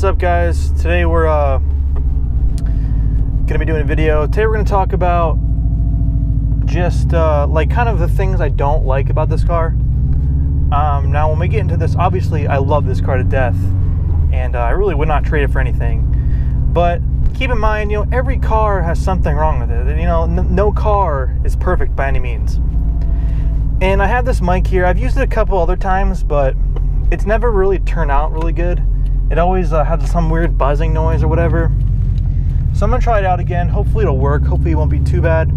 What's up, guys? Today we're gonna be doing a video. Today we're gonna talk about just like kind of the things I don't like about this car. Now when we get into this, obviously I love this car to death and I really would not trade it for anything, but keep in mind, you know, every car has something wrong with it. You know, no car is perfect by any means. And I have this mic here. I've used it a couple other times, but it's never really turned out really good. It always has some weird buzzing noise or whatever. So I'm gonna try it out again. Hopefully it'll work. Hopefully it won't be too bad.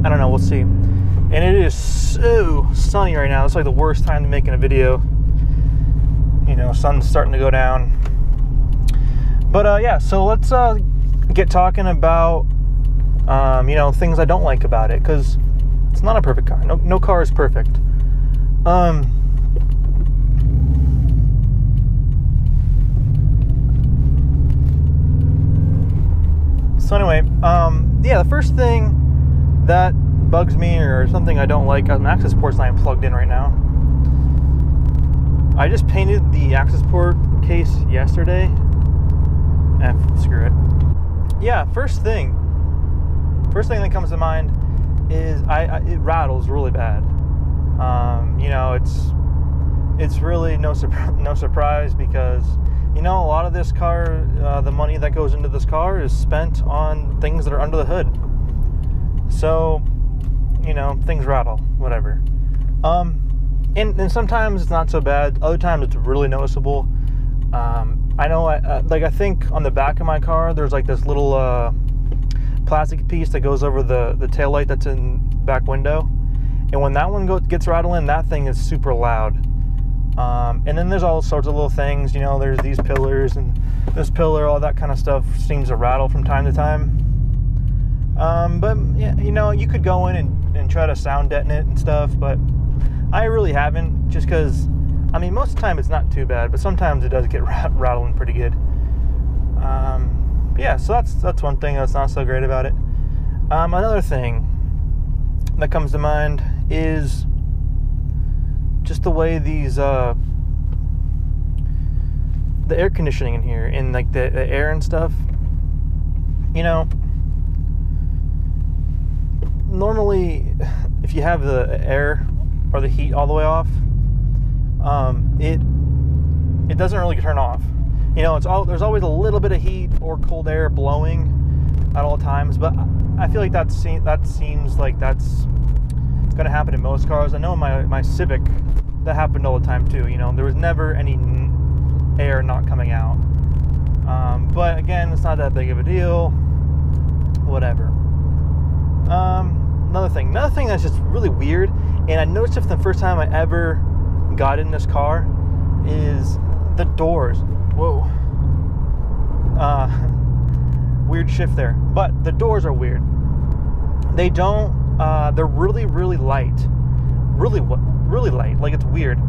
I don't know, we'll see. And it is so sunny right now. It's like the worst time to making a video. You know, sun's starting to go down. But yeah, so let's get talking about you know, things I don't like about it, because it's not a perfect car. No car is perfect. So anyway, yeah, the first thing that bugs me or something I don't like, my access port's not even plugged in right now. I just painted the access port case yesterday. Screw it. Yeah, first thing that comes to mind is it rattles really bad. You know, it's really no surprise, because you know, a lot of this car, the money that goes into this car is spent on things that are under the hood. So, you know, things rattle, whatever. And sometimes it's not so bad. Other times it's really noticeable. I know, I think on the back of my car, there's like this little plastic piece that goes over the taillight that's in the back window. And when that one gets rattling, that thing is super loud. And then there's all sorts of little things, you know, there's these pillars and this pillar, all that kind of stuff seems to rattle from time to time. But yeah, you know, you could go in and try to sound deaden it and stuff, but I really haven't, just because, I mean, most of the time it's not too bad, but sometimes it does get rattling pretty good. Yeah, so that's one thing that's not so great about it. Another thing that comes to mind is just the way these the air conditioning in here, and like the air and stuff. You know, normally if you have the air or the heat all the way off, it doesn't really turn off. You know, there's always a little bit of heat or cold air blowing at all times, but I feel like that seems like that's gonna happen in most cars. I know in my Civic that happened all the time too. You know, there was never any air not coming out. But again, it's not that big of a deal. Whatever. Another thing that's just really weird, and I noticed it the first time I ever got in this car, is the doors. Whoa. Weird shift there. But the doors are weird. They don't, they're really, really light. Really light. Like, it's weird.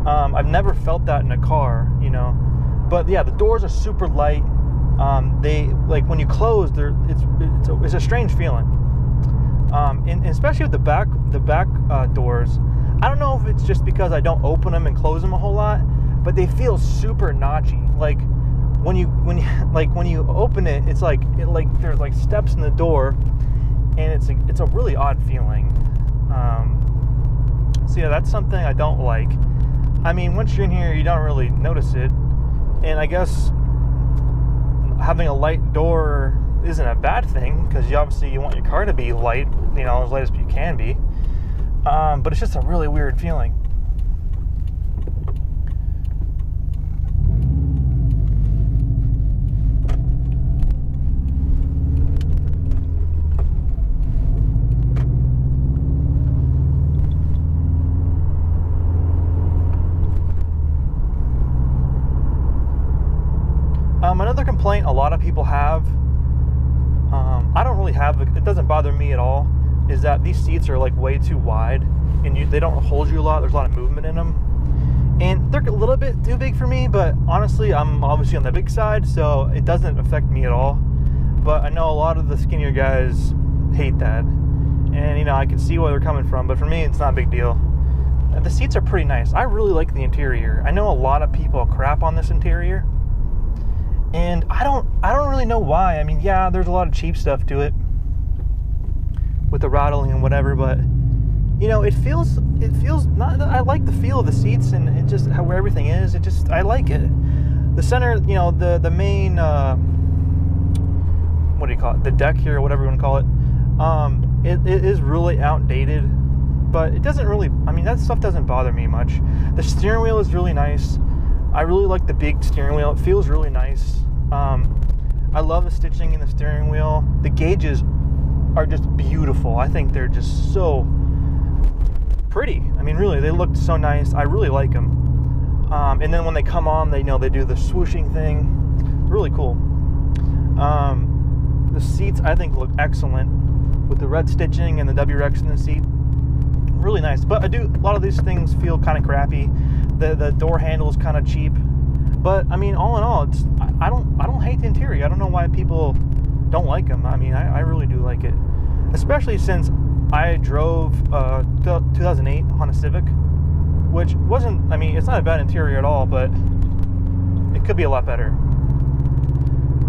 I've never felt that in a car, you know. But yeah, the doors are super light. They, like, when you close, it's a strange feeling. And especially with the back doors. I don't know if it's just because I don't open them and close them a whole lot, but they feel super notchy. Like when you open it, it's like there's like steps in the door, and it's a really odd feeling. So yeah, that's something I don't like. I mean, once you're in here, you don't really notice it, and I guess having a light door isn't a bad thing, because you want your car to be light, you know, as light as you can be. But it's just a really weird feeling. Another complaint a lot of people have, I don't really have, it doesn't bother me at all, is that these seats are like way too wide, and they don't hold you a lot. There's a lot of movement in them, and they're a little bit too big for me, but honestly, I'm obviously on the big side, so it doesn't affect me at all. But I know a lot of the skinnier guys hate that, and you know, I can see where they're coming from, but for me, it's not a big deal. The seats are pretty nice. I really like the interior. I know a lot of people crap on this interior, And I don't really know why. I mean, yeah, there's a lot of cheap stuff to it with the rattling and whatever, but you know, it feels not. I like the feel of the seats and it just where everything is. I like it. The center, you know, the main what do you call it? The deck here, or whatever you want to call it. It is really outdated, but it doesn't really. I mean, that stuff doesn't bother me much. The steering wheel is really nice. I really like the big steering wheel. It feels really nice. I love the stitching in the steering wheel. The gauges are just beautiful. I think they're just so pretty. I mean, really, they look so nice. I really like them. And then when they come on, they do the swooshing thing. Really cool. The seats, I think, look excellent with the red stitching and the WRX in the seat. Really nice. But a lot of these things feel kind of crappy. The door handle is kind of cheap. But I mean, all in all, I don't hate the interior. I don't know why people don't like them. I mean, I really do like it, especially since I drove 2008 Honda Civic, which wasn't. I mean, it's not a bad interior at all, but it could be a lot better.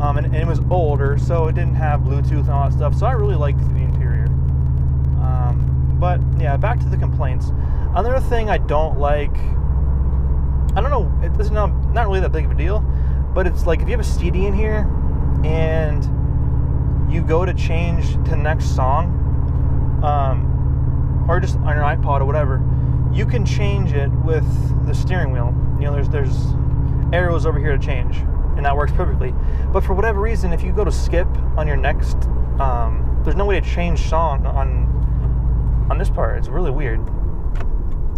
And it was older, so it didn't have Bluetooth and all that stuff. So I really liked the interior. But yeah, back to the complaints. Another thing I don't like. I don't know, it's not really that big of a deal, but it's like if you have a CD in here and you go to change to the next song, or just on your iPod or whatever, you can change it with the steering wheel. You know, there's arrows over here to change, and that works perfectly. But for whatever reason, if you go to skip on your next, there's no way to change song on this part. It's really weird.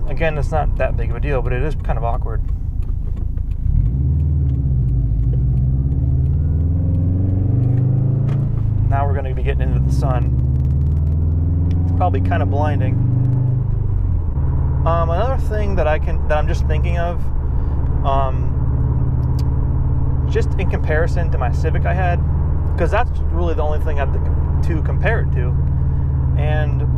Again, it's not that big of a deal, but it is kind of awkward. Now we're going to be getting into the sun. It's probably kind of blinding. Another thing that I'm just thinking of, just in comparison to my Civic I had, because that's really the only thing I have to compare it to. And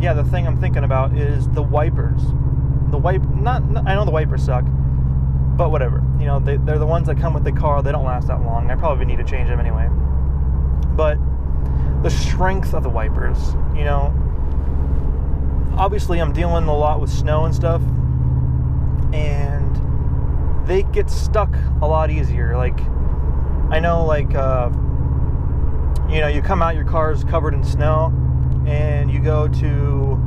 yeah, the thing I'm thinking about is the wipers. I know the wipers suck, but whatever. You know, they're the ones that come with the car. They don't last that long. I probably need to change them anyway. But the strength of the wipers, you know, obviously I'm dealing a lot with snow and stuff, and they get stuck a lot easier. Like, I know, like, you know, you come out, your car's covered in snow, and you go to,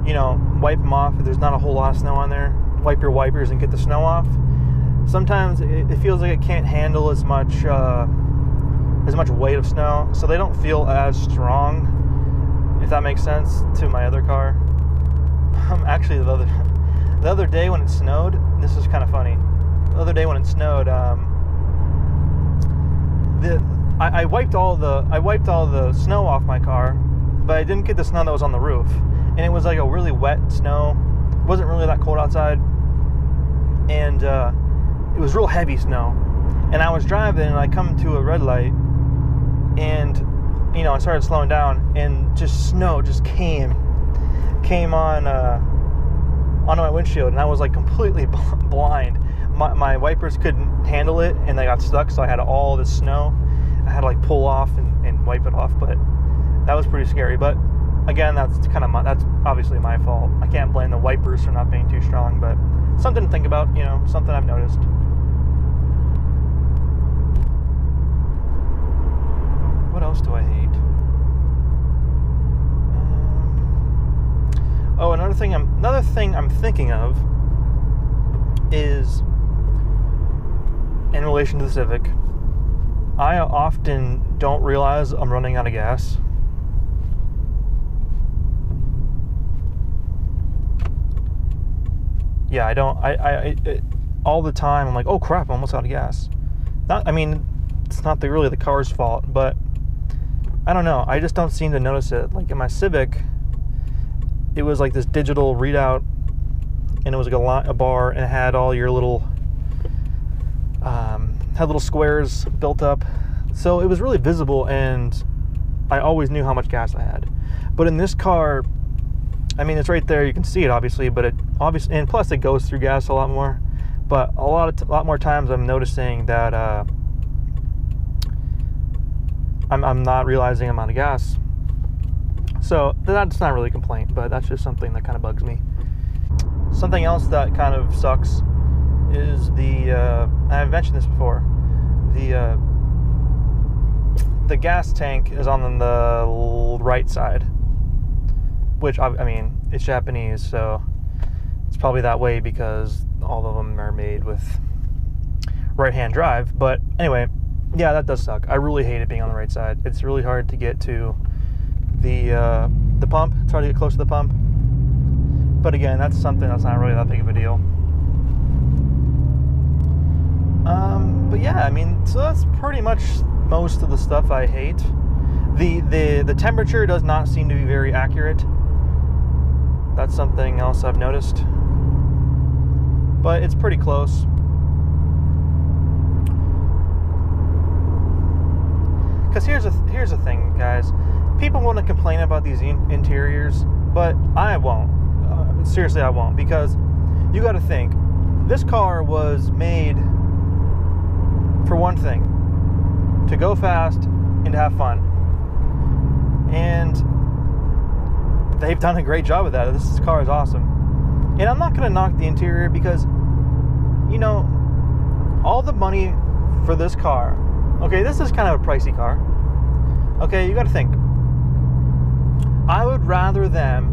you know, wipe them off. If there's not a whole lot of snow on there, wipe your wipers and get the snow off. Sometimes it feels like it can't handle as much weight of snow, so they don't feel as strong, if that makes sense, to my other car. Actually, the other day when it snowed, this is kind of funny. The other day when it snowed, I wiped all the snow off my car, but I didn't get the snow that was on the roof. And it was like a really wet snow. It wasn't really that cold outside. And it was real heavy snow. And I was driving and I come to a red light, and you know, I started slowing down, and just snow just came on onto my windshield, and I was like completely blind. My wipers couldn't handle it, and they got stuck, so I had all this snow I had to like pull off and wipe it off. But that was pretty scary. But again, that's obviously my fault. I can't blame the wipers for not being too strong, but something to think about, you know, something I've noticed. What else do I hate? Another thing I'm thinking of is in relation to the Civic. I often don't realize I'm running out of gas. Yeah, I don't. I all the time I'm like, oh crap, I'm almost out of gas. It's not really the car's fault, but I don't know. I just don't seem to notice it. Like in my Civic, it was like this digital readout, and it was like a bar, and it had all your little squares built up, so it was really visible, and I always knew how much gas I had. But in this car, I mean, it's right there. You can see it obviously, but and plus it goes through gas a lot more. But a lot more times I'm noticing that I'm not realizing I'm out of gas. So that's not really a complaint, but that's just something that kind of bugs me. Something else that kind of sucks is I've mentioned this before, the gas tank is on the right side, which I mean, it's Japanese, so it's probably that way because all of them are made with right-hand drive. But anyway, yeah, that does suck. I really hate it being on the right side. It's really hard to get to the pump. It's hard to get close to the pump. But again, that's something that's not really that big of a deal. But yeah, I mean, so that's pretty much most of the stuff I hate. The temperature does not seem to be very accurate. That's something else I've noticed. But it's pretty close. Because here's the thing, guys. People want to complain about these interiors, but I won't. Seriously, I won't, because you got to think, this car was made for one thing, to go fast and to have fun. And they've done a great job of that. This car is awesome. And I'm not going to knock the interior because, you know, all the money for this car, okay, this is kind of a pricey car. Okay, you got to think. I would rather them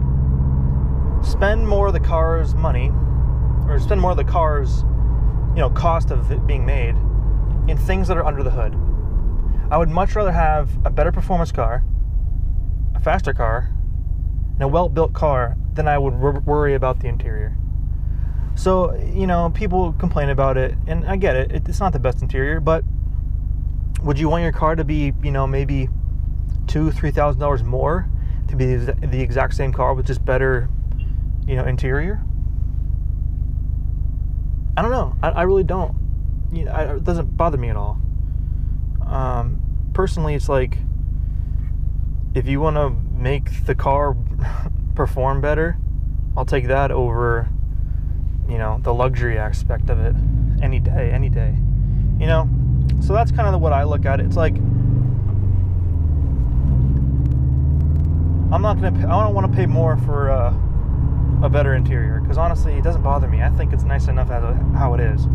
spend more of the car's money, or spend more of the car's, you know, cost of it being made in things that are under the hood. I would much rather have a better performance car, a faster car, and a well-built car than I would worry about the interior. So, you know, people complain about it, and I get it. It's not the best interior, but would you want your car to be, you know, maybe $2,000-$3,000 more to be the exact same car with just better, you know, interior? I don't know. I really don't. You know, it doesn't bother me at all. Personally, it's like, if you want to make the car perform better, I'll take that over, you know, the luxury aspect of it any day. You know, so that's kind of what I look at it. It's like, I don't want to pay more for a better interior, because honestly, it doesn't bother me. I think it's nice enough how it is.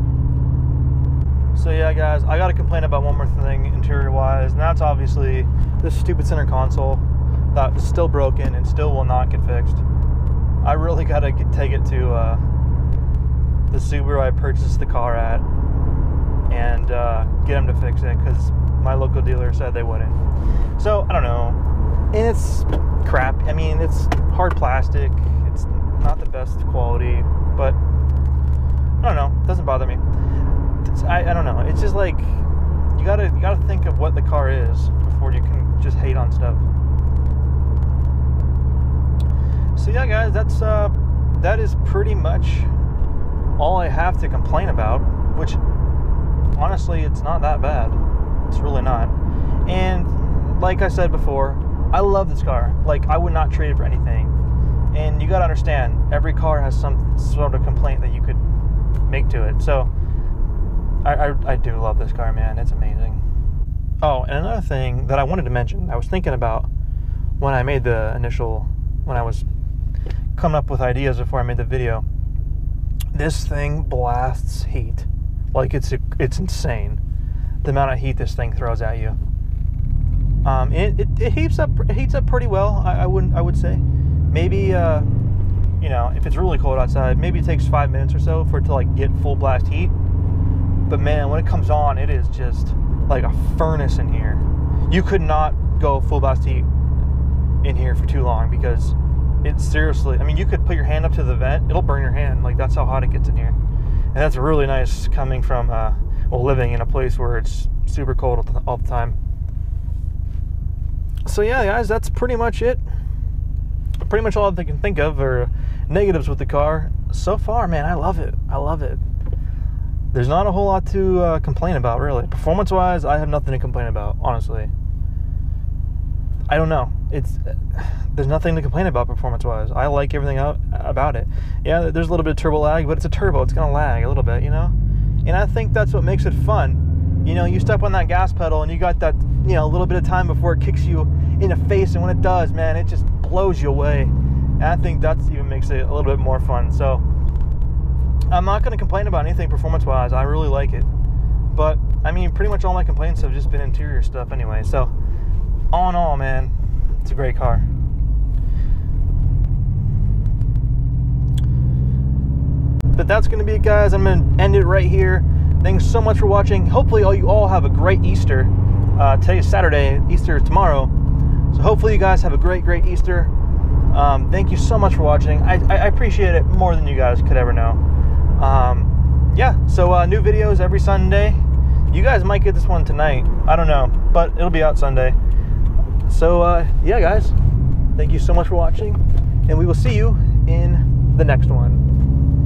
So yeah, guys, I got to complain about one more thing interior-wise, and that's obviously this stupid center console that is still broken and still will not get fixed. I really got to take it to the Subaru I purchased the car at and get them to fix it, because my local dealer said they wouldn't. So, I don't know. And it's crap. I mean, it's hard plastic. It's not the best quality, but I don't know. It doesn't bother me. I don't know. It's just like, you gotta think of what the car is before you can just hate on stuff. So yeah, guys, that is pretty much all I have to complain about, which honestly, it's not that bad. It's really not. And like I said before, I love this car. Like, I would not trade it for anything. And you gotta understand, every car has some sort of complaint that you could make to it. So I do love this car, man. It's amazing. Oh, and another thing that I wanted to mention, I was thinking about when I made when I was coming up with ideas before I made the video. This thing blasts heat. Like, it's insane, the amount of heat this thing throws at you. It heats up pretty well. I would say, maybe you know, if it's really cold outside, maybe it takes 5 minutes or so for it to like get full blast heat. But man, when it comes on, it is just like a furnace in here. You could not go full blast heat in here for too long, because it's seriously, I mean, you could put your hand up to the vent, it'll burn your hand. Like, that's how hot it gets in here. And that's really nice coming from living in a place where it's super cold all the time. So yeah, guys, that's pretty much it. Pretty much all I can think of are negatives with the car. So far, man, I love it. There's not a whole lot to complain about, really. Performance-wise, I have nothing to complain about, honestly. I don't know. There's nothing to complain about performance-wise. I like everything about it. Yeah, there's a little bit of turbo lag, but it's a turbo. It's going to lag a little bit, you know? And I think that's what makes it fun. you know, you step on that gas pedal and you got that, you know, a little bit of time before it kicks you in the face, and when it does, man, it just blows you away. And I think that's even makes it a little bit more fun. So I'm not going to complain about anything performance-wise. I really like it. But, I mean, pretty much all my complaints have just been interior stuff anyway. So, all in all, man, it's a great car. But that's going to be it, guys. I'm going to end it right here. Thanks so much for watching. Hopefully, you all have a great Easter. Today is Saturday. Easter is tomorrow. So, hopefully, you guys have a great, great Easter. Thank you so much for watching. I appreciate it more than you guys could ever know. Yeah, so new videos every Sunday. You guys might get this one tonight. I don't know, but it'll be out Sunday. So, yeah, guys, thank you so much for watching, and we will see you in the next one.